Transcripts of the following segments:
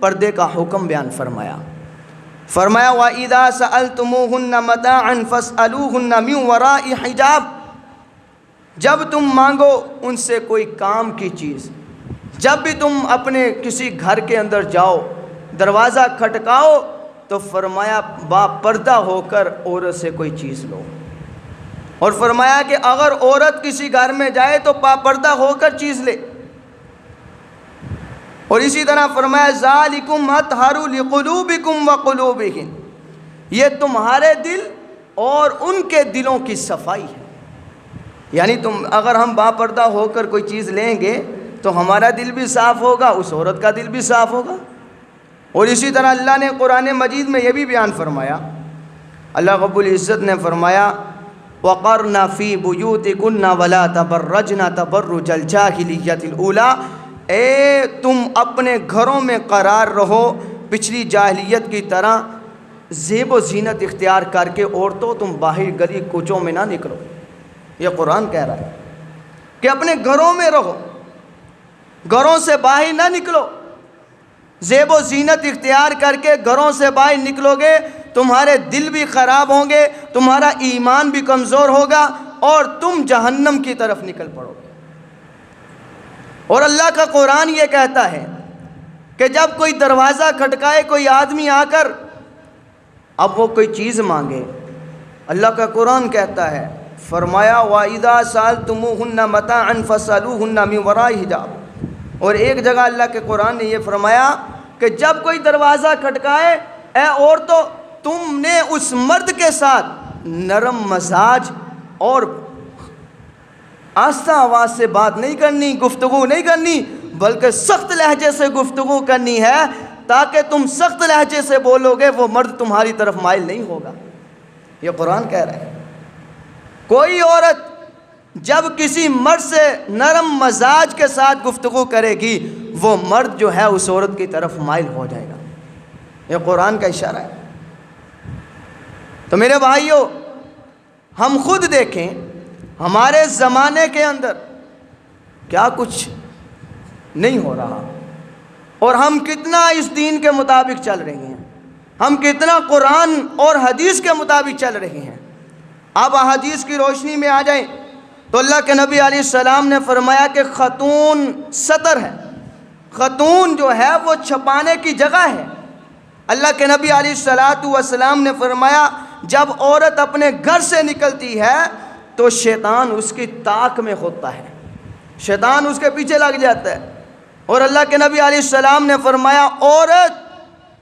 پردے کا حکم بیان فرمایا۔ فرمایا وَإِذَا سَأَلْتُمُوهُنَّ مَتَاعًا فَاسْأَلُوهُنَّ مِنْ وَرَاءِ حِجَابٍ، جب تم مانگو ان سے کوئی کام کی چیز، جب بھی تم اپنے کسی گھر کے اندر جاؤ، دروازہ کھٹکاؤ تو فرمایا با پردہ ہو کر عورت سے کوئی چیز لو۔ اور فرمایا کہ اگر عورت کسی گھر میں جائے تو با پردہ ہو کر چیز لے۔ اور اسی طرح فرمایا ذَلِكُمْ أَطْهَرُ لِقُلُوبِكُمْ وَقُلُوبِهِمْ، یہ تمہارے دل اور ان کے دلوں کی صفائی ہے۔ یعنی اگر ہم با پردہ ہو کر کوئی چیز لیں گے تو ہمارا دل بھی صاف ہوگا، اس عورت کا دل بھی صاف ہوگا۔ اور اسی طرح اللہ نے قرآن مجید میں یہ بھی بیان فرمایا، اللہ رب العزت نے فرمایا وَقَرْنَ فِي بُيُوتِكُنَّ وَلَا تَبَرَّجْنَ تَبَرُّجَ الْجَاهِلِيَّةِ الْأُولَىٰ، اے تم اپنے گھروں میں قرار رہو پچھلی جاہلیت کی طرح، زیب و زینت اختیار کر کے عورتوں تم باہر گلی کوچوں میں نہ نکلو۔ یہ قرآن کہہ رہا ہے کہ اپنے گھروں میں رہو، گھروں سے باہر نہ نکلو۔ زیب و زینت اختیار کر کے گھروں سے باہر نکلو گے تمہارے دل بھی خراب ہوں گے، تمہارا ایمان بھی کمزور ہوگا اور تم جہنم کی طرف نکل پڑو گے۔ اور اللہ کا قرآن یہ کہتا ہے کہ جب کوئی دروازہ کھٹکائے کوئی آدمی آ کر، اب وہ کوئی چیز مانگے، اللہ کا قرآن کہتا ہے، فرمایا وَإِذَا سَأَلْتُمُوهُنَّ مَتَاعًا فَاسْأَلُوهُنَّ مِنْ وَرَاءِ حِجَابٍ۔ اور ایک جگہ اللہ کے قرآن نے یہ فرمایا کہ جب کوئی دروازہ کھٹکائے، اے عورتوں تم نے اس مرد کے ساتھ نرم مزاج اور آہستہ آواز سے بات نہیں کرنی، گفتگو نہیں کرنی، بلکہ سخت لہجے سے گفتگو کرنی ہے، تاکہ تم سخت لہجے سے بولو گے وہ مرد تمہاری طرف مائل نہیں ہوگا۔ یہ قرآن کہہ رہا ہے کوئی عورت جب کسی مرد سے نرم مزاج کے ساتھ گفتگو کرے گی وہ مرد جو ہے اس عورت کی طرف مائل ہو جائے گا۔ یہ قرآن کا اشارہ ہے۔ تو میرے بھائیوں، ہم خود دیکھیں ہمارے زمانے کے اندر کیا کچھ نہیں ہو رہا، اور ہم کتنا اس دین کے مطابق چل رہے ہیں، ہم کتنا قرآن اور حدیث کے مطابق چل رہے ہیں۔ آپ احادیث کی روشنی میں آ جائیں تو اللہ کے نبی علیہ السلام نے فرمایا کہ خاتون ستر ہے، خاتون جو ہے وہ چھپانے کی جگہ ہے۔ اللہ کے نبی علیہ السلام نے فرمایا جب عورت اپنے گھر سے نکلتی ہے تو شیطان اس کی طاق میں ہوتا ہے، شیطان اس کے پیچھے لگ جاتا ہے۔ اور اللہ کے نبی علیہ السلام نے فرمایا عورت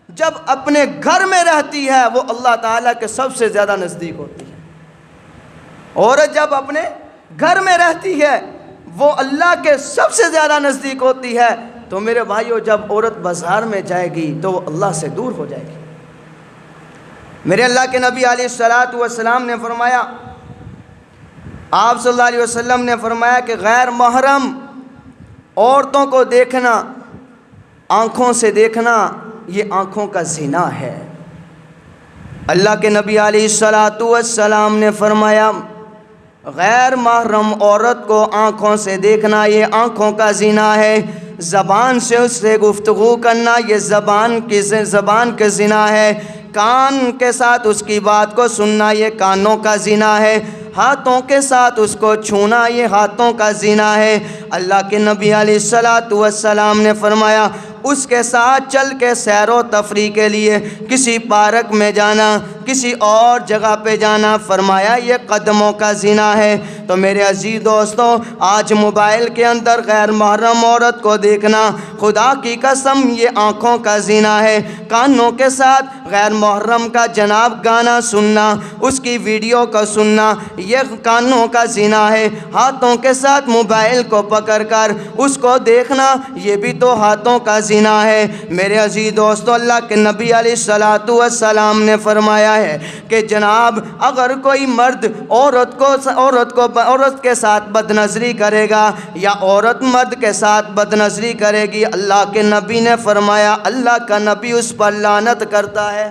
جب اپنے گھر میں رہتی ہے وہ اللہ تعالیٰ کے سب سے زیادہ نزدیک ہوتی ہے۔ عورت جب اپنے گھر میں رہتی ہے وہ اللہ کے سب سے زیادہ نزدیک ہوتی ہے۔ تو میرے بھائیوں، جب عورت بازار میں جائے گی تو وہ اللہ سے دور ہو جائے گی۔ میرے اللہ کے نبی علیہ السلام نے فرمایا، آپ صلی اللہ علیہ وسلم نے فرمایا کہ غیر محرم عورتوں کو دیکھنا، آنکھوں سے دیکھنا، یہ آنکھوں کا زنا ہے۔ اللہ کے نبی علیہ السلام نے فرمایا غیر محرم عورت کو آنکھوں سے دیکھنا یہ آنکھوں کا زنا ہے، زبان سے اس سے گفتگو کرنا یہ زبان کے زنا ہے، کان کے ساتھ اس کی بات کو سننا یہ کانوں کا زنا ہے، ہاتھوں کے ساتھ اس کو چھونا یہ ہاتھوں کا زنا ہے۔ اللہ کے نبی علیہ السلام نے فرمایا اس کے ساتھ چل کے سیر و تفریح کے لیے کسی پارک میں جانا، کسی اور جگہ پہ جانا، فرمایا یہ قدموں کا زنا ہے۔ تو میرے عزیز دوستو، آج موبائل کے اندر غیر محرم عورت کو دیکھنا خدا کی قسم یہ آنکھوں کا زنا ہے۔ کانوں کے ساتھ غیر محرم کا جناب گانا سننا، اس کی ویڈیو کو سننا یہ کانوں کا زنا ہے۔ ہاتھوں کے ساتھ موبائل کو پکڑ کر اس کو دیکھنا یہ بھی تو ہاتھوں کا زنا ہے۔ میرے عزیز دوستو، اللہ کے نبی علیہ السلام نے فرمایا ہے کہ جناب اگر کوئی مرد عورت کے ساتھ بدنظری کرے گا یا عورت مرد کے ساتھ بدنظری کرے گی، اللہ کے نبی نے فرمایا اللہ کا نبی اس پر لعنت کرتا ہے۔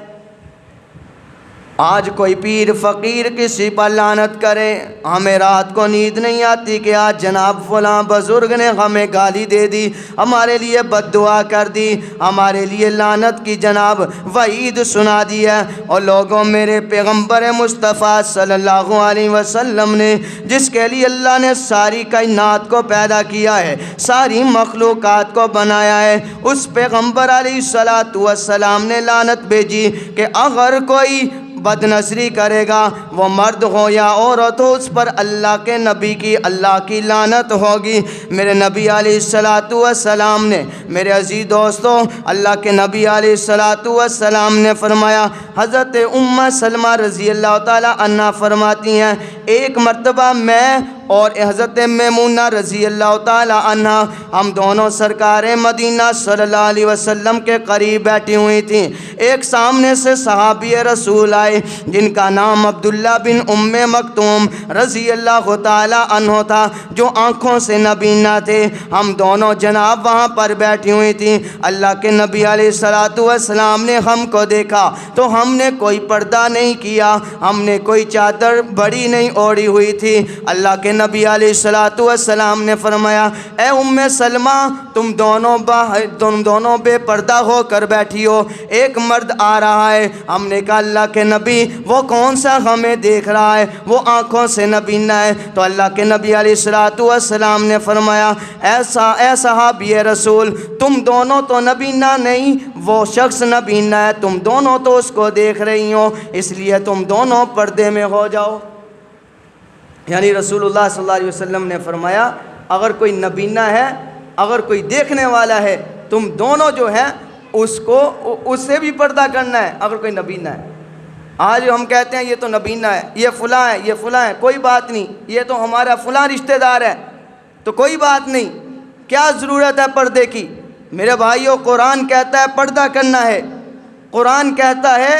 آج کوئی پیر فقیر کسی پر لعنت کرے، ہمیں رات کو نیند نہیں آتی کہ آج جناب فلاں بزرگ نے ہمیں گالی دے دی، ہمارے لیے بد دعا کر دی، ہمارے لیے لعنت کی جناب وعید سنا دی ہے۔ اور لوگوں، میرے پیغمبر مصطفیٰ صلی اللہ علیہ وسلم نے، جس کے لیے اللہ نے ساری کائنات کو پیدا کیا ہے، ساری مخلوقات کو بنایا ہے، اس پیغمبر علیہ السلام نے لعنت بھیجی کہ اگر کوئی بد نظری کرے گا، وہ مرد ہو یا عورت ہو، اس پر اللہ کے نبی کی، اللہ کی لعنت ہوگی۔ میرے نبی علیہ السلام نے، میرے عزیز دوستو، اللہ کے نبی علیہ السلام نے فرمایا، حضرت سلمہ رضی اللہ تعالی عنہ فرماتی ہیں، ایک مرتبہ میں اور حضرت میمونہ رضی اللہ تعالی عنہ، ہم دونوں سرکار مدینہ صلی اللہ علیہ وسلم کے قریب بیٹھی ہوئی تھیں۔ ایک سامنے سے صحابی رسول آئے جن کا نام عبداللہ بن مکتوم رضی اللہ تعالی عنہ تھا، جو آنکھوں سے نابینا تھے۔ ہم دونوں جناب وہاں پر بیٹھی ہوئی تھیں۔ اللہ کے نبی علیہ السلام نے ہم کو دیکھا تو ہم نے کوئی پردہ نہیں کیا، ہم نے کوئی چادر بڑی نہیں اوڑھی ہوئی تھی۔ اللہ کے نبی علیہ السلام نے فرمایا، اے سلمہ، تم دونوں بے پردہ ہو کر بیٹھی ہو، ایک مرد آ رہا ہے۔ ہم نے کہا، اللہ کے نبی، وہ کون سا ہمیں دیکھ رہا ہے؟ وہ آنکھوں سے نابینا ہے۔ تو اللہ کے نبی علیہ السلام نے فرمایا، اے صحابی رسول، تم دونوں تو نابینا نہیں، وہ شخص نابینا ہے، تم دونوں تو اس کو دیکھ رہی ہو، اس لیے تم دونوں پردے میں ہو جاؤ۔ یعنی رسول اللہ صلی اللہ علیہ وسلم نے فرمایا، اگر کوئی نابینا ہے، اگر کوئی دیکھنے والا ہے، تم دونوں جو ہیں اس سے بھی پردہ کرنا ہے، اگر کوئی نابینا ہے۔ آج ہم کہتے ہیں یہ تو نابینا ہے، یہ فلاں ہے، یہ فلاں ہے، کوئی بات نہیں، یہ تو ہمارا فلاں رشتہ دار ہے، تو کوئی بات نہیں، کیا ضرورت ہے پردے کی؟ میرے بھائیوں، قرآن کہتا ہے پردہ کرنا ہے۔ قرآن کہتا ہے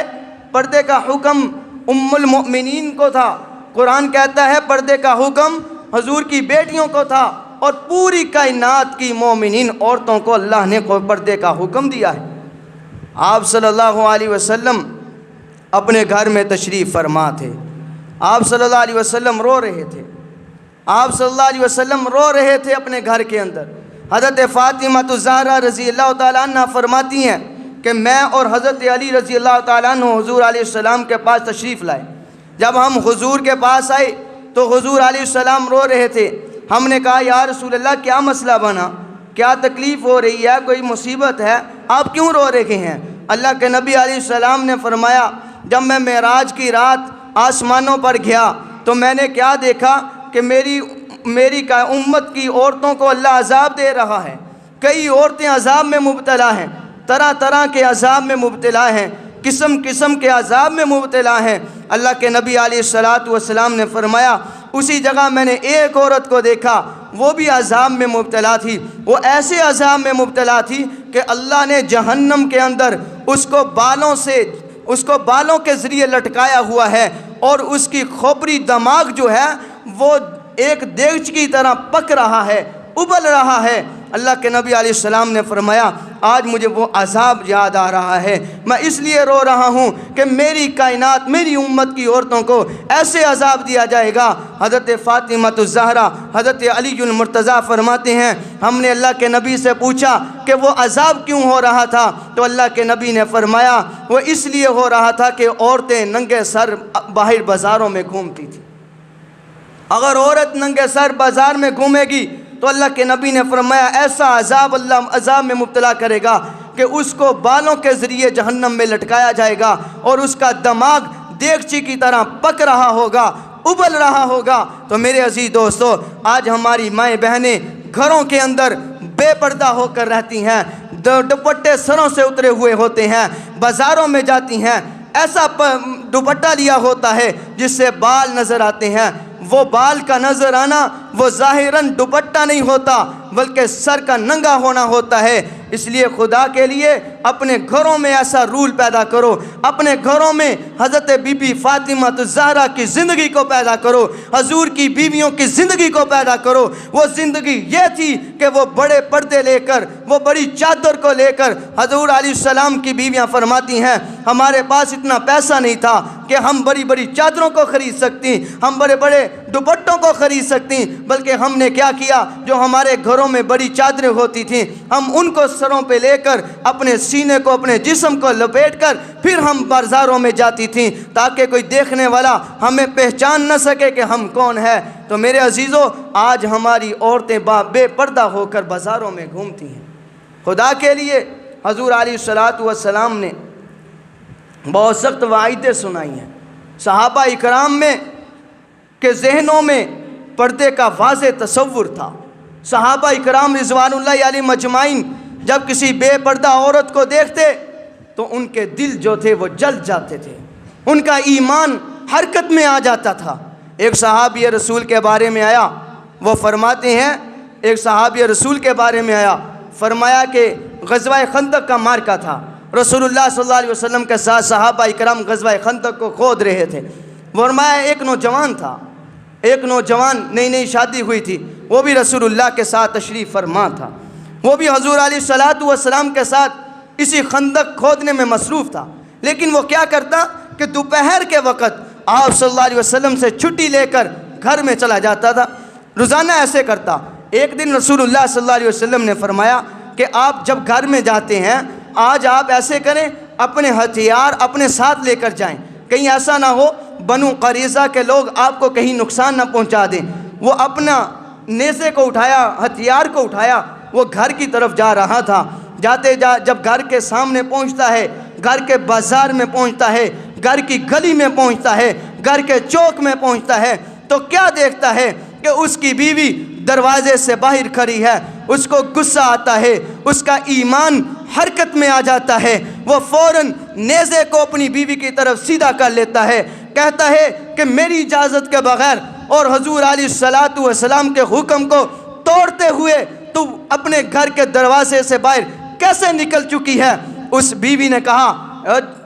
پردے کا حکم ام المؤمنین کو تھا، قرآن کہتا ہے پردے کا حکم حضور کی بیٹیوں کو تھا، اور پوری کائنات کی مومنین عورتوں کو اللہ نے پردے کا حکم دیا ہے۔ آپ صلی اللہ علیہ وسلم اپنے گھر میں تشریف فرما تھے، آپ صلی اللہ علیہ وسلم رو رہے تھے، آپ صلی اللہ علیہ وسلم رو رہے تھے اپنے گھر کے اندر۔ حضرت فاطمہ الزہرا رضی اللہ تعالیٰ عنہ فرماتی ہیں کہ میں اور حضرت علی رضی اللہ تعالیٰ عنہ حضور علیہ السلام کے پاس تشریف لائے۔ جب ہم حضور کے پاس آئے تو حضور علیہ السلام رو رہے تھے۔ ہم نے کہا، یا رسول اللہ، کیا مسئلہ بنا؟ کیا تکلیف ہو رہی ہے؟ کوئی مصیبت ہے؟ آپ کیوں رو رہے ہیں؟ اللہ کے نبی علیہ السلام نے فرمایا، جب میں معراج کی رات آسمانوں پر گیا تو میں نے کیا دیکھا کہ میری امت کی عورتوں کو اللہ عذاب دے رہا ہے۔ کئی عورتیں عذاب میں مبتلا ہیں، طرح طرح کے عذاب میں مبتلا ہیں، قسم قسم کے عذاب میں مبتلا ہیں۔ اللہ کے نبی علیہ السلام نے فرمایا، اسی جگہ میں نے ایک عورت کو دیکھا، وہ بھی عذاب میں مبتلا تھی، وہ ایسے عذاب میں مبتلا تھی کہ اللہ نے جہنم کے اندر اس کو بالوں کے ذریعے لٹکایا ہوا ہے، اور اس کی کھوپڑی دماغ جو ہے وہ ایک دیگچ کی طرح پک رہا ہے، ابل رہا ہے۔ اللہ کے نبی علیہ السلام نے فرمایا، آج مجھے وہ عذاب یاد آ رہا ہے، میں اس لیے رو رہا ہوں کہ میری کائنات، میری امت کی عورتوں کو ایسے عذاب دیا جائے گا۔ حضرت فاطمہ الزہرا، حضرت علی المرتضیٰ فرماتے ہیں، ہم نے اللہ کے نبی سے پوچھا کہ وہ عذاب کیوں ہو رہا تھا؟ تو اللہ کے نبی نے فرمایا، وہ اس لیے ہو رہا تھا کہ عورتیں ننگے سر باہر بازاروں میں گھومتی تھیں۔ اگر عورت ننگے سر بازار میں گھومے گی تو اللہ کے نبی نے فرمایا، ایسا عذاب اللہ عذاب میں مبتلا کرے گا کہ اس کو بالوں کے ذریعے جہنم میں لٹکایا جائے گا، اور اس کا دماغ دیگچی کی طرح پک رہا ہوگا، ابل رہا ہوگا۔ تو میرے عزیز دوستو، آج ہماری مائیں بہنیں گھروں کے اندر بے پردہ ہو کر رہتی ہیں، دوپٹے سروں سے اترے ہوئے ہوتے ہیں، بازاروں میں جاتی ہیں، ایسا دوپٹہ لیا ہوتا ہے جس سے بال نظر آتے ہیں۔ وہ بال کا نظر آنا وہ ظاہراً دوپٹہ نہیں ہوتا، بلکہ سر کا ننگا ہونا ہوتا ہے۔ اس لیے خدا کے لیے اپنے گھروں میں ایسا رول پیدا کرو، اپنے گھروں میں حضرت بی بی فاطمہ الزہرا کی زندگی کو پیدا کرو، حضور کی بیویوں کی زندگی کو پیدا کرو۔ وہ زندگی یہ تھی کہ وہ بڑے پردے لے کر، وہ بڑی چادر کو لے کر، حضور علیہ السلام کی بیویاں فرماتی ہیں ہمارے پاس اتنا پیسہ نہیں تھا کہ ہم بڑی بڑی چادروں کو خرید سکتی، ہم بڑے بڑے دوپٹوں کو خرید سکتی، بلکہ ہم نے کیا کیا، جو ہمارے گھروں میں بڑی چادریں ہوتی تھیں ہم ان کو سروں پہ لے کر اپنے سینے کو، اپنے جسم کو لپیٹ کر پھر ہم بازاروں میں جاتی تھیں تاکہ کوئی دیکھنے والا ہمیں پہچان نہ سکے کہ ہم کون ہیں۔ تو میرے عزیزو، آج ہماری عورتیں بے پردہ ہو کر بازاروں میں گھومتی ہیں۔ خدا کے لیے حضور علیہ السلام نے بہت سخت وعیدیں سنائی ہیں۔ صحابہ اکرام میں کے ذہنوں میں پردے کا واضح تصور تھا۔ صحابہ اکرام رضوان اللہ علیہ مجمعین جب کسی بے پردہ عورت کو دیکھتے تو ان کے دل جو تھے وہ جل جاتے تھے، ان کا ایمان حرکت میں آ جاتا تھا۔ ایک صحابی رسول کے بارے میں آیا، وہ فرماتے ہیں ایک صحابی رسول کے بارے میں آیا، فرمایا کہ غزوہ خندق کا مارکہ تھا، رسول اللہ صلی اللہ علیہ وسلم کے ساتھ صحابہ اکرام غزوہ خندق کو کھود رہے تھے۔ فرمایا ایک نوجوان تھا، ایک نوجوان نئی نئی شادی ہوئی تھی، وہ بھی رسول اللہ کے ساتھ تشریف فرما تھا، وہ بھی حضور علیہ السلام کے ساتھ اسی خندق کھودنے میں مصروف تھا۔ لیکن وہ کیا کرتا کہ دوپہر کے وقت آپ صلی اللہ علیہ وسلم سے چھٹی لے کر گھر میں چلا جاتا تھا، روزانہ ایسے کرتا۔ ایک دن رسول اللہ صلی اللہ علیہ وسلم نے فرمایا کہ آپ جب گھر میں جاتے ہیں آج آپ ایسے کریں، اپنے ہتھیار اپنے ساتھ لے کر جائیں، کہیں ایسا نہ ہو بنو قریظہ کے لوگ آپ کو کہیں نقصان نہ پہنچا دیں۔ وہ اپنا نیزے کو اٹھایا، ہتھیار کو اٹھایا، وہ گھر کی طرف جا رہا تھا۔ جب گھر کے سامنے پہنچتا ہے، گھر کے بازار میں پہنچتا ہے، گھر کی گلی میں پہنچتا ہے، گھر کے چوک میں پہنچتا ہے تو کیا دیکھتا ہے کہ اس کی بیوی دروازے سے باہر کھڑی ہے۔ اس کو غصہ آتا ہے، اس کا ایمان حرکت میں آ جاتا ہے، وہ فوراً نیزے کو اپنی بیوی کی طرف سیدھا کر لیتا ہے، کہتا ہے کہ میری اجازت کے بغیر اور حضور علیہ السلام کے حکم کو توڑتے ہوئے تو اپنے گھر کے دروازے سے باہر کیسے نکل چکی ہے؟ اس بیوی نے کہا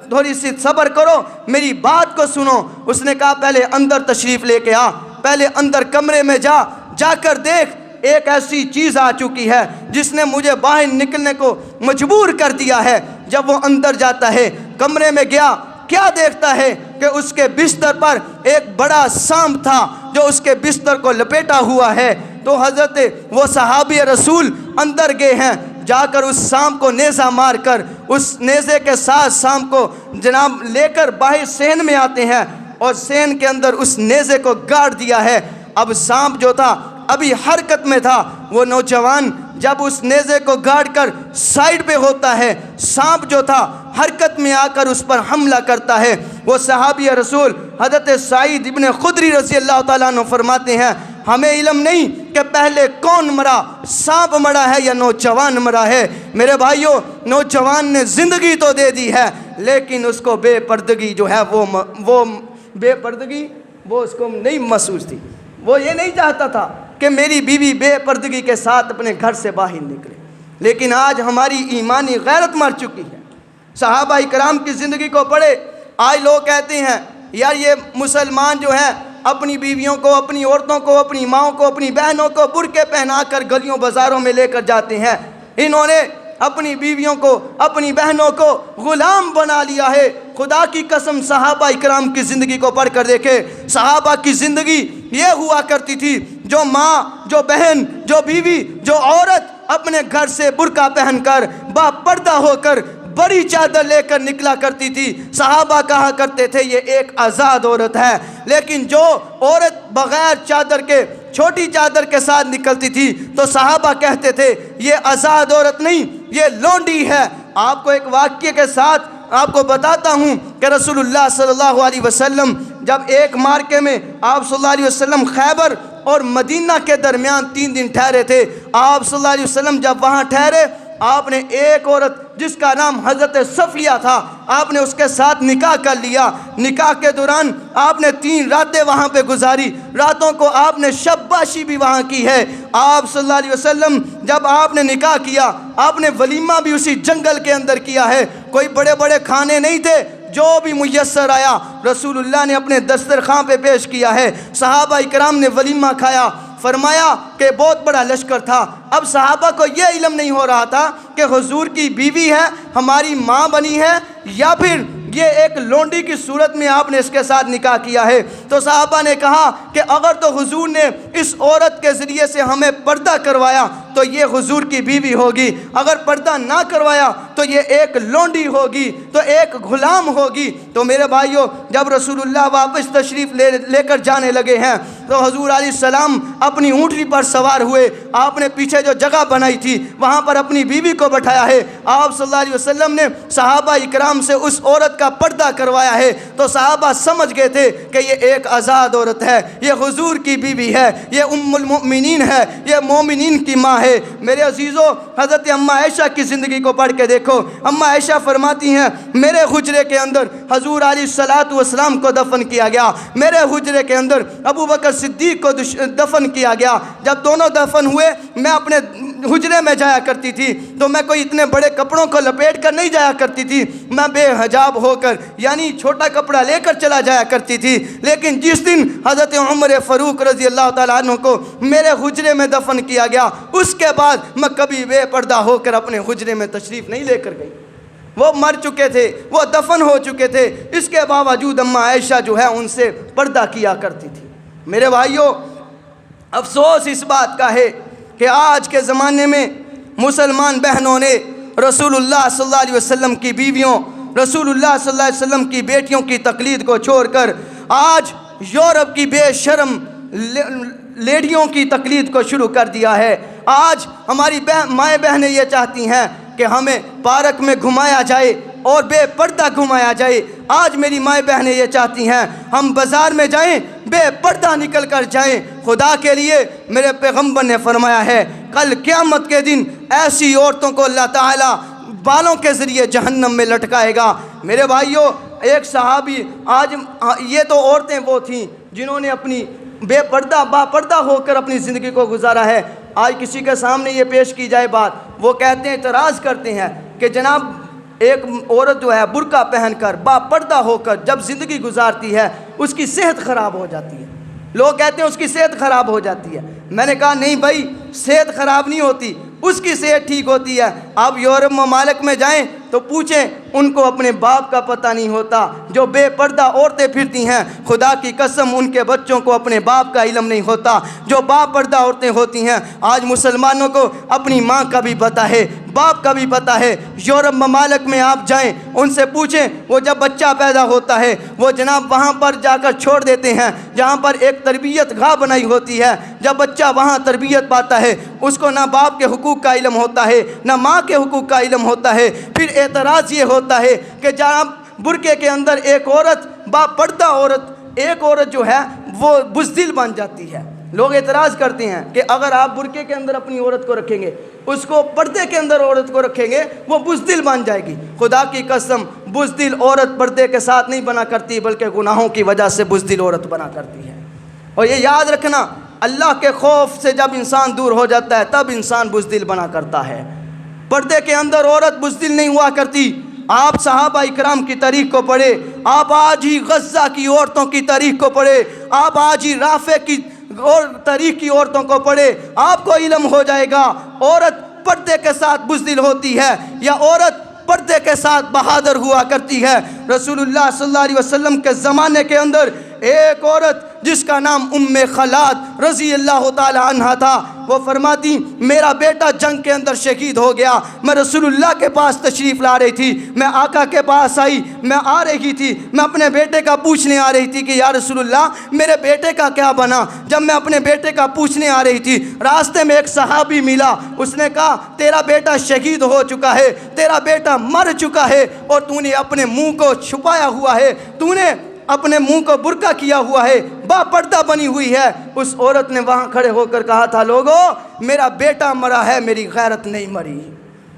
تھوڑی سی صبر کرو، میری بات کو سنو۔ اس نے کہا پہلے اندر تشریف لے کے آ، پہلے اندر کمرے میں جا کر دیکھ، ایک ایسی چیز آ چکی ہے جس نے مجھے باہر نکلنے کو مجبور کر دیا ہے۔ جب وہ اندر جاتا ہے، کمرے میں گیا، کیا دیکھتا ہے کہ اس کے بستر پر ایک بڑا سانپ تھا جو اس کے بستر کو لپیٹا ہوا ہے۔ تو حضرت وہ صحابی رسول اندر گئے ہیں، جا کر اس سانپ کو نیزہ مار کر اس نیزے کے ساتھ سانپ کو جناب لے کر باہر صحن میں آتے ہیں اور صحن کے اندر اس نیزے کو گاڑ دیا ہے۔ اب سانپ جو تھا ابھی حرکت میں تھا، وہ نوجوان جب اس نیزے کو گاڑ کر سائیڈ پہ ہوتا ہے، سانپ جو تھا حرکت میں آ کر اس پر حملہ کرتا ہے۔ وہ صحابی رسول حضرت سعید ابن خدری رضی اللہ تعالیٰ عنہ فرماتے ہیں ہمیں علم نہیں کہ پہلے کون مرا، سانپ مرا ہے یا نوجوان مرا ہے۔ میرے بھائیوں، نوجوان نے زندگی تو دے دی ہے لیکن اس کو بے پردگی جو ہے وہ بے پردگی وہ اس کو نہیں محسوس تھی۔ وہ یہ نہیں چاہتا تھا کہ میری بیوی بے پردگی کے ساتھ اپنے گھر سے باہر نکلے، لیکن آج ہماری ایمانی غیرت مر چکی ہے۔ صحابہ اکرام کی زندگی کو پڑھے، آج لوگ کہتے ہیں یار یہ مسلمان جو ہیں اپنی بیویوں کو، اپنی عورتوں کو، اپنی ماؤں کو، اپنی بہنوں کو برقعے پہنا کر گلیوں بازاروں میں لے کر جاتے ہیں، انہوں نے اپنی بیویوں کو، اپنی بہنوں کو غلام بنا لیا ہے۔ خدا کی قسم صحابہ اکرام کی زندگی کو پڑھ کر دیکھے، صحابہ کی زندگی یہ ہوا کرتی تھی، جو ماں، جو بہن، جو بیوی، جو عورت اپنے گھر سے برقع پہن کر با پردہ ہو کر بڑی چادر لے کر نکلا کرتی تھی، صحابہ کہا کرتے تھے یہ ایک آزاد عورت ہے۔ لیکن جو عورت بغیر چادر کے چھوٹی چادر کے ساتھ نکلتی تھی تو صحابہ کہتے تھے یہ آزاد عورت نہیں، یہ لونڈی ہے۔ آپ کو ایک واقعے کے ساتھ آپ کو بتاتا ہوں کہ رسول اللہ صلی اللہ علیہ وسلم جب ایک مارکے میں آپ صلی اللہ علیہ وسلم خیبر اور مدینہ کے درمیان 3 دن ٹھہرے تھے، آپ صلی اللہ علیہ وسلم جب وہاں ٹھہرے آپ نے ایک عورت جس کا نام حضرت صفیہ تھا، آپ نے اس کے ساتھ نکاح کر لیا۔ نکاح کے دوران آپ نے 3 راتیں وہاں پہ گزاری، راتوں کو آپ نے شب باشی بھی وہاں کی ہے۔ آپ صلی اللہ علیہ وسلم جب آپ نے نکاح کیا، آپ نے ولیمہ بھی اسی جنگل کے اندر کیا ہے۔ کوئی بڑے بڑے کھانے نہیں تھے، جو بھی میسر آیا رسول اللہ نے اپنے دسترخوان پہ پیش کیا ہے۔ صحابہ اکرام نے ولیمہ کھایا۔ فرمایا کہ بہت بڑا لشکر تھا۔ اب صحابہ کو یہ علم نہیں ہو رہا تھا کہ حضور کی بیوی ہے، ہماری ماں بنی ہے، یا پھر یہ ایک لونڈی کی صورت میں آپ نے اس کے ساتھ نکاح کیا ہے۔ تو صحابہ نے کہا کہ اگر تو حضور نے اس عورت کے ذریعے سے ہمیں پردہ کروایا تو یہ حضور کی بیوی ہوگی، اگر پردہ نہ کروایا تو یہ ایک لونڈی ہوگی، تو ایک غلام ہوگی۔ تو میرے بھائیوں، جب رسول اللہ واپس تشریف لے کر جانے لگے ہیں تو حضور علیہ السلام اپنی اونٹنی پر سوار ہوئے۔ آپ نے پیچھے جو جگہ بنائی تھی وہاں پر اپنی بیوی کو بٹھایا ہے۔ آپ صلی اللہ علیہ وسلم نے صحابہ اکرام سے اس عورت کا پردہ کروایا ہے۔ تو صحابہ سمجھ گئے تھے کہ یہ ایک آزاد عورت ہے، یہ حضور کی بیوی ہے، یہ ام المؤمنین ہے، یہ مومنین کی ماں ہے۔ میرے عزیزو، حضرت اماں عائشہ کی زندگی کو پڑھ کے دیکھو۔ اماں عائشہ فرماتی ہیں میرے حجرے کے اندر حضور علیہ السلام کو دفن کیا گیا، میرے حجرے کے اندر ابو بکر صدیق کو دفن کیا گیا۔ جب دونوں دفن ہوئے میں اپنے حجرے میں جایا کرتی تھی تو میں کوئی اتنے بڑے کپڑوں کو لپیٹ کر نہیں جایا کرتی تھی، میں بے حجاب ہو کر یعنی چھوٹا کپڑا لے کر چلا جایا کرتی تھی۔ لیکن جس دن حضرت عمر فاروق رضی اللہ تعالیٰ عنہ کو میرے حجرے میں دفن کیا گیا، اس کے بعد میں کبھی بے پردہ ہو کر اپنے حجرے میں تشریف نہیں لے کر گئی۔ وہ مر چکے تھے، وہ دفن ہو چکے تھے، اس کے باوجود اماں عائشہ جو ہے ان سے پردہ کیا کرتی تھی۔ میرے بھائیوں، افسوس اس بات کا ہے کہ آج کے زمانے میں مسلمان بہنوں نے رسول اللہ صلی اللہ علیہ وسلم کی بیویوں، رسول اللہ صلی اللہ علیہ وسلم کی بیٹیوں کی تقلید کو چھوڑ کر آج یورپ کی بے شرم لیڈیوں کی تقلید کو شروع کر دیا ہے۔ آج ہماری مائیں بہنیں یہ چاہتی ہیں کہ ہمیں پارک میں گھمایا جائے اور بے پردہ گھمایا جائے۔ آج میری مائیں بہنیں یہ چاہتی ہیں ہم بازار میں جائیں، بے پردہ نکل کر جائیں۔ خدا کے لیے میرے پیغمبر نے فرمایا ہے کل قیامت کے دن ایسی عورتوں کو اللہ تعالیٰ بالوں کے ذریعے جہنم میں لٹکائے گا۔ میرے بھائیوں، ایک صحابی، آج یہ تو عورتیں وہ تھیں جنہوں نے اپنی بے پردہ با پردہ ہو کر اپنی زندگی کو گزارا ہے۔ آج کسی کے سامنے یہ پیش کی جائے بات، وہ کہتے ہیں، اعتراض کرتے ہیں کہ جناب ایک عورت جو ہے برقع پہن کر با پردہ ہو کر جب زندگی گزارتی ہے اس کی صحت خراب ہو جاتی ہے۔ لوگ کہتے ہیں اس کی صحت خراب ہو جاتی ہے۔ میں نے کہا نہیں بھائی، صحت خراب نہیں ہوتی، اس کی صحت ٹھیک ہوتی ہے۔ آپ یورپ ممالک میں جائیں تو پوچھیں، ان کو اپنے باپ کا پتہ نہیں ہوتا۔ جو بے پردہ عورتیں پھرتی ہیں، خدا کی قسم ان کے بچوں کو اپنے باپ کا علم نہیں ہوتا۔ جو با پردہ عورتیں ہوتی ہیں، آج مسلمانوں کو اپنی ماں کا بھی پتہ ہے، باپ کا بھی پتہ ہے۔ یورپ ممالک میں آپ جائیں، ان سے پوچھیں، وہ جب بچہ پیدا ہوتا ہے وہ جناب وہاں پر جا کر چھوڑ دیتے ہیں جہاں پر ایک تربیت گاہ بنائی ہوتی ہے۔ جب بچہ وہاں تربیت پاتا ہے، اس کو نہ باپ کے حقوق کا علم ہوتا ہے نہ ماں کے حقوق کا علم ہوتا ہے۔ پھر اعتراض یہ ہوتا ہے کہ جناب برقعے کے اندر ایک عورت، با پردہ عورت، ایک عورت جو ہے وہ بزدل بن جاتی ہے۔ لوگ اعتراض کرتے ہیں کہ اگر آپ برقعے کے اندر اپنی عورت کو رکھیں گے، اس کو پردے کے اندر عورت کو رکھیں گے، وہ بزدل بن جائے گی۔ خدا کی قسم، بزدل عورت پردے کے ساتھ نہیں بنا کرتی بلکہ گناہوں کی وجہ سے بزدل عورت بنا کرتی ہے۔ اور یہ یاد رکھنا، اللہ کے خوف سے جب انسان دور ہو جاتا ہے تب انسان بزدل بنا کرتا ہے۔ پردے کے اندر عورت بزدل نہیں ہوا کرتی۔ آپ صحابہ اکرام کی تاریخ کو پڑھے، آپ آج ہی غزہ کی عورتوں کی تاریخ کو پڑھے، آپ آج ہی رافع کی اور تاریخ کی عورتوں کو پڑھے، آپ کو علم ہو جائے گا عورت پردے کے ساتھ بزدل ہوتی ہے یا عورت پردے کے ساتھ بہادر ہوا کرتی ہے۔ رسول اللہ صلی اللہ علیہ وسلم کے زمانے کے اندر ایک عورت جس کا نام ام خلاد رضی اللہ تعالی عنہ تھا، وہ فرماتی میرا بیٹا جنگ کے اندر شہید ہو گیا، میں رسول اللہ کے پاس تشریف لا رہی تھی، میں آقا کے پاس آئی، میں آ رہی تھی، میں اپنے بیٹے کا پوچھنے آ رہی تھی کہ یا رسول اللہ میرے بیٹے کا کیا بنا۔ جب میں اپنے بیٹے کا پوچھنے آ رہی تھی، راستے میں ایک صحابی ملا، اس نے کہا تیرا بیٹا شہید ہو چکا ہے، تیرا بیٹا مر چکا ہے اور تو نے اپنے منہ کو چھپایا ہوا ہے، تو نے اپنے منہ کو برقع کیا ہوا ہے، با پردہ بنی ہوئی ہے۔ اس عورت نے وہاں کھڑے ہو کر کہا تھا لوگو میرا بیٹا مرا ہے، میری غیرت نہیں مری۔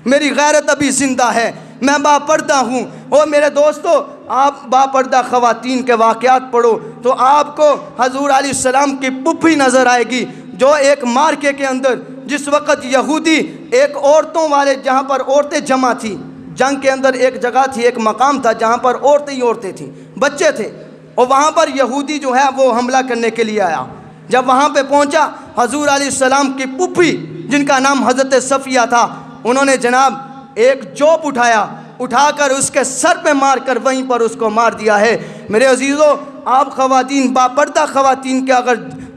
میری غیرت ابھی زندہ ہے، میں باپردہ ہوں۔ اور میرے دوستو، آپ باپردہ خواتین کے واقعات پڑھو تو آپ کو حضور علیہ السلام کی پھوپھی نظر آئے گی، جو ایک مارکے کے اندر جس وقت یہودی ایک عورتوں والے، جہاں پر عورتیں جمع تھیں، جنگ کے اندر ایک جگہ تھی، ایک مقام تھا جہاں پر عورتیں ہی عورتیں تھیں، بچے تھے، اور وہاں پر یہودی جو ہے وہ حملہ کرنے کے لیے آیا۔ جب وہاں پہ پہنچا، حضور علیہ السلام کی پھوپھی جن کا نام حضرت صفیہ تھا، انہوں نے جناب ایک جوپ اٹھا کر اس کے سر پہ مار کر وہیں پر اس کو مار دیا ہے۔ میرے عزیزو، آپ خواتین، باپردہ خواتین کے اگر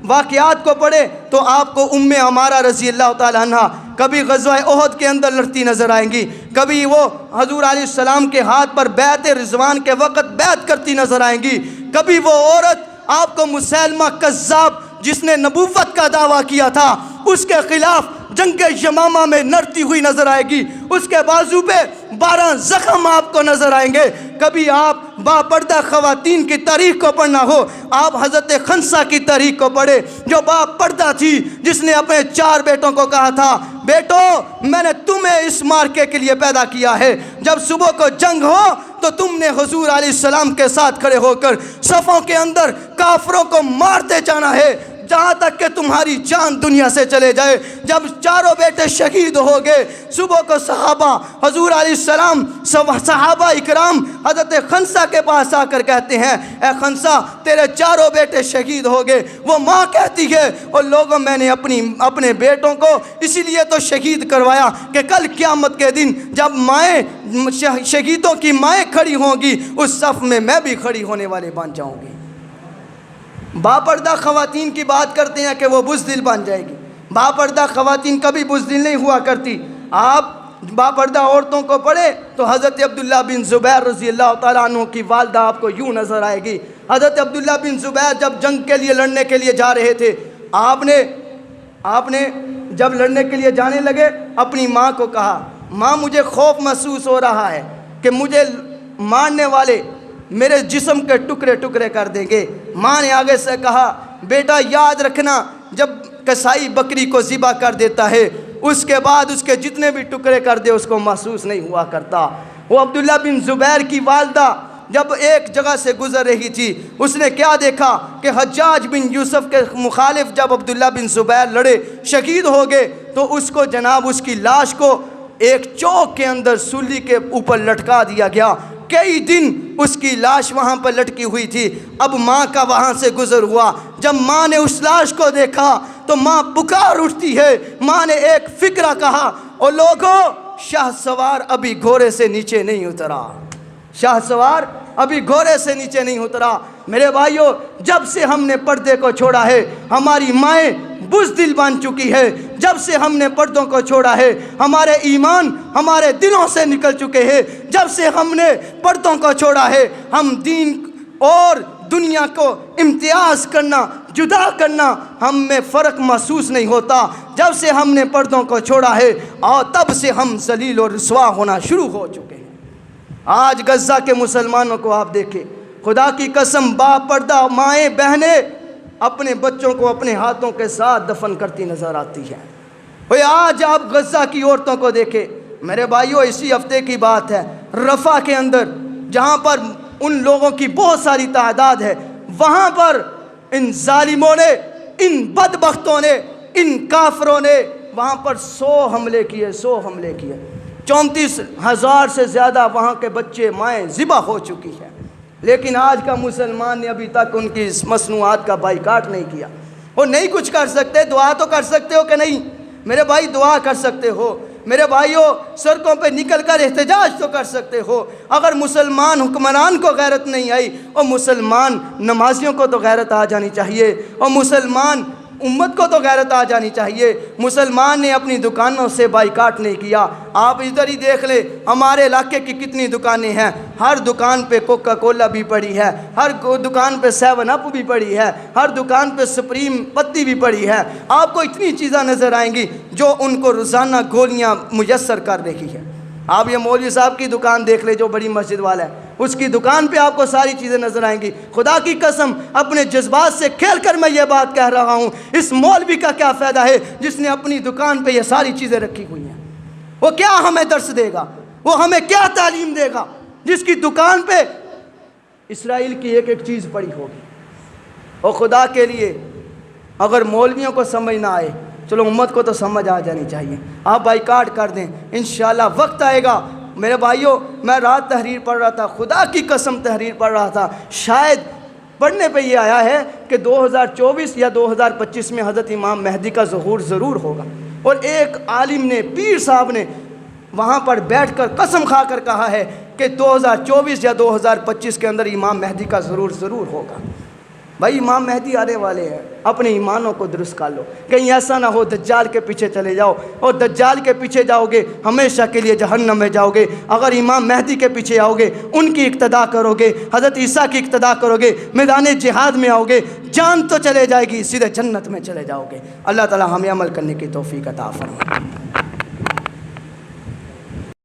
واقعات کو پڑھے تو آپ کو ام عمارہ رضی اللہ تعالیٰ عنہ کبھی غزوہ احد کے اندر لڑتی نظر آئیں گی، کبھی وہ حضور علیہ السلام کے ہاتھ پر بیعت رضوان کے وقت بیعت کرتی نظر آئیں گی، کبھی وہ عورت آپ کو مسیلمہ کذاب جس نے نبوت کا دعویٰ کیا تھا اس کے خلاف جنگ یمامہ میں لڑتی ہوئی نظر آئے گی، اس کے بازو پہ 12 زخم آپ کو نظر آئیں گے۔ کبھی آپ باپردہ خواتین کی تاریخ کو پڑھنا ہو، آپ حضرت خنسہ کی تاریخ کو پڑھے جو باپردہ تھی، جس نے اپنے 4 بیٹوں کو کہا تھا، بیٹو میں نے تمہیں اس مارکے کے لیے پیدا کیا ہے، جب صبح کو جنگ ہو تو تم نے حضور علیہ السلام کے ساتھ کھڑے ہو کر صفوں کے اندر کافروں کو مارتے جانا ہے جہاں تک کہ تمہاری جان دنیا سے چلے جائے۔ جب 4 بیٹے شہید ہو گئے، صبح کو صحابہ حضور علیہ السلام صحابہ اکرام حضرت خنسہ کے پاس آ کر کہتے ہیں، اے خنسہ تیرے 4 بیٹے شہید ہو گئے۔ وہ ماں کہتی ہے، اور لوگوں میں نے اپنے بیٹوں کو اسی لیے تو شہید کروایا کہ کل قیامت کے دن جب مائیں شہیدوں کی مائیں کھڑی ہوں گی، اس صف میں میں بھی کھڑی ہونے والے بن جاؤں گی۔ باپردہ خواتین کی بات کرتے ہیں کہ وہ بزدل بن جائے گی، باپردہ خواتین کبھی بزدل نہیں ہوا کرتی۔ آپ باپردہ عورتوں کو پڑھے تو حضرت عبداللہ بن زبیر رضی اللہ تعالیٰ عنہ کی والدہ آپ کو یوں نظر آئے گی۔ حضرت عبداللہ بن زبیر جب جنگ کے لیے لڑنے کے لیے جا رہے تھے، آپ نے جب لڑنے کے لیے جانے لگے اپنی ماں کو کہا، ماں مجھے خوف محسوس ہو رہا ہے کہ مجھے مارنے والے میرے جسم کے ٹکڑے ٹکڑے کر دیں گے۔ ماں نے آگے سے کہا، بیٹا یاد رکھنا جب کسائی بکری کو ذبح کر دیتا ہے اس کے بعد اس کے جتنے بھی ٹکڑے کر دے اس کو محسوس نہیں ہوا کرتا۔ وہ عبداللہ بن زبیر کی والدہ جب ایک جگہ سے گزر رہی تھی، اس نے کیا دیکھا کہ حجاج بن یوسف کے مخالف جب عبداللہ بن زبیر لڑے شہید ہو گئے تو اس کو جناب اس کی لاش کو ایک چوک کے اندر سولی کے اوپر لٹکا دیا گیا۔ کئی دن اس کی لاش وہاں پر لٹکی ہوئی تھی۔ اب ماں کا وہاں سے گزر ہوا، جب ماں نے اس لاش کو دیکھا تو ماں پکار اٹھتی ہے۔ ماں نے ایک فکرہ کہا، او لوگو شاہ سوار ابھی گھوڑے سے نیچے نہیں اترا، شاہ سوار ابھی گھوڑے سے نیچے نہیں اترا۔ میرے بھائیوں، جب سے ہم نے پردے کو چھوڑا ہے ہماری مائیں بزدل بن چکی ہے، جب سے ہم نے پردوں کو چھوڑا ہے ہمارے ایمان ہمارے دلوں سے نکل چکے ہیں، جب سے ہم نے پردوں کو چھوڑا ہے ہم دین اور دنیا کو امتیاز کرنا، جدا کرنا ہم میں فرق محسوس نہیں ہوتا۔ جب سے ہم نے پردوں کو چھوڑا ہے اور تب سے ہم ذلیل اور رسوا ہونا شروع ہو چکے ہیں۔ آج غزہ کے مسلمانوں کو آپ دیکھیں، خدا کی قسم باپردہ مائیں بہنیں اپنے بچوں کو اپنے ہاتھوں کے ساتھ دفن کرتی نظر آتی ہیں۔ آج آپ غزہ کی عورتوں کو دیکھیں میرے بھائیوں، اسی ہفتے کی بات ہے، رفح کے اندر جہاں پر ان لوگوں کی بہت ساری تعداد ہے، وہاں پر ان ظالموں نے، ان بدبختوں نے، ان کافروں نے وہاں پر 100 حملے کیے، 100 حملے کیے، 34,000 سے زیادہ وہاں کے بچے مائیں ذبح ہو چکی ہیں۔ لیکن آج کا مسلمان نے ابھی تک ان کی اس مصنوعات کا بائیکاٹ نہیں کیا۔ وہ نہیں کچھ کر سکتے، دعا تو کر سکتے ہو کہ نہیں؟ میرے بھائی دعا کر سکتے ہو، میرے بھائیوں سڑکوں پہ نکل کر احتجاج تو کر سکتے ہو۔ اگر مسلمان حکمران کو غیرت نہیں آئی اور مسلمان نمازیوں کو تو غیرت آ جانی چاہیے، اور مسلمان امت کو تو غیرت آ جانی چاہیے۔ مسلمان نے اپنی دکانوں سے بائیکاٹ نہیں کیا۔ آپ ادھر ہی دیکھ لیں ہمارے علاقے کی کتنی دکانیں ہیں، ہر دکان پہ کوکا کولا بھی پڑی ہے، ہر دکان پہ 7 اپ بھی پڑی ہے، ہر دکان پہ سپریم پتی بھی پڑی ہے۔ آپ کو اتنی چیزیں نظر آئیں گی جو ان کو روزانہ گولیاں میسر کر رہی ہے۔ آپ یہ مولوی صاحب کی دکان دیکھ لیں جو بڑی مسجد والا ہے، اس کی دکان پہ آپ کو ساری چیزیں نظر آئیں گی۔ خدا کی قسم اپنے جذبات سے کھیل کر میں یہ بات کہہ رہا ہوں، اس مولوی کا کیا فائدہ ہے جس نے اپنی دکان پہ یہ ساری چیزیں رکھی ہوئی ہیں؟ وہ کیا ہمیں درس دے گا؟ وہ ہمیں کیا تعلیم دے گا جس کی دکان پہ اسرائیل کی ایک ایک چیز پڑی ہوگی؟ اور خدا کے لیے اگر مولویوں کو سمجھ نہ آئے، چلو امت کو تو سمجھ آ جانی چاہیے، آپ بائیکاٹ کر دیں، انشاءاللہ وقت آئے گا۔ میرے بھائیوں، میں رات تحریر پڑھ رہا تھا، خدا کی قسم تحریر پڑھ رہا تھا، شاید پڑھنے پہ یہ آیا ہے کہ 2024 یا 2025 میں حضرت امام مہدی کا ظہور ضرور ہوگا، اور ایک عالم نے، پیر صاحب نے وہاں پر بیٹھ کر قسم کھا کر کہا ہے کہ 2024 یا 2025 کے اندر امام مہدی کا ضرور ہوگا۔ بھائی امام مہدی آنے والے ہیں، اپنے ایمانوں کو درست کر لو، کہیں ایسا نہ ہو دجال کے پیچھے چلے جاؤ، اور دجال کے پیچھے جاؤ گے ہمیشہ کے لیے جہنم میں جاؤ گے۔ اگر امام مہدی کے پیچھے آؤ گے، ان کی اقتدا کرو گے، حضرت عیسیٰ کی اقتدا کرو گے، میدان جہاد میں آؤ گے، جان تو چلے جائے گی، سیدھے جنت میں چلے جاؤ گے۔ اللہ تعالی ہمیں عمل کرنے کی توفیق عطا فرمائے۔